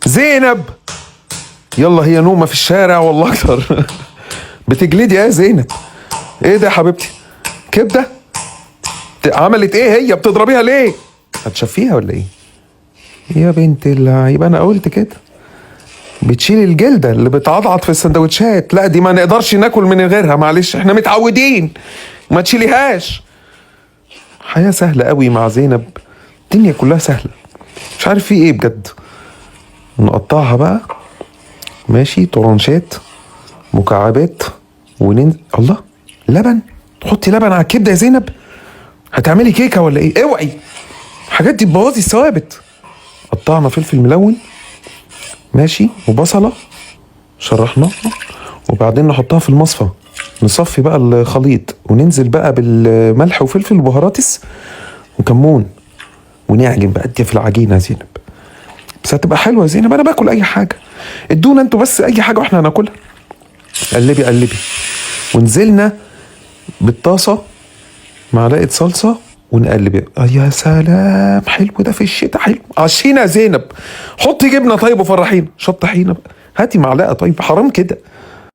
زينب، يلا هي نومة في الشارع والله اكتر. بتجلدي يا زينب؟ ايه ده يا حبيبتي؟ كبدة؟ عملت ايه هي؟ بتضربيها ليه؟ هتشفيها ولا ايه؟ يا بنت اللعيبة انا قلت كده. بتشيل الجلدة اللي بتعضعض في السندوتشات، لا دي ما نقدرش ناكل من غيرها، معلش احنا متعودين، ما تشيليهاش. حياة سهلة قوي مع زينب، الدنيا كلها سهلة، مش عارف في ايه بجد. نقطعها بقى ماشي طرنشات مكعبات وننزل. الله، لبن؟ تحطي لبن على الكبده يا زينب؟ هتعملي كيكه ولا ايه؟ اوعي، الحاجات دي تبوظي الثوابت. قطعنا فلفل ملون ماشي وبصله شرحناها، وبعدين نحطها في المصفى، نصفي بقى الخليط وننزل بقى بالملح وفلفل وبهاراتس وكمون، ونعجن بقى دي في العجينه يا زينب. بس هتبقى حلوه يا زينب، انا باكل اي حاجه، ادونا انتوا بس اي حاجه واحنا هناكلها. قلبي قلبي، ونزلنا بالطاسه معلقه صلصه ونقلب. يا سلام، حلو ده في الشتاء، حلو. عشينا يا زينب، حطي جبنه طيب وفرحينا، شط طحينه بقى، هاتي معلقه طيب، حرام كده.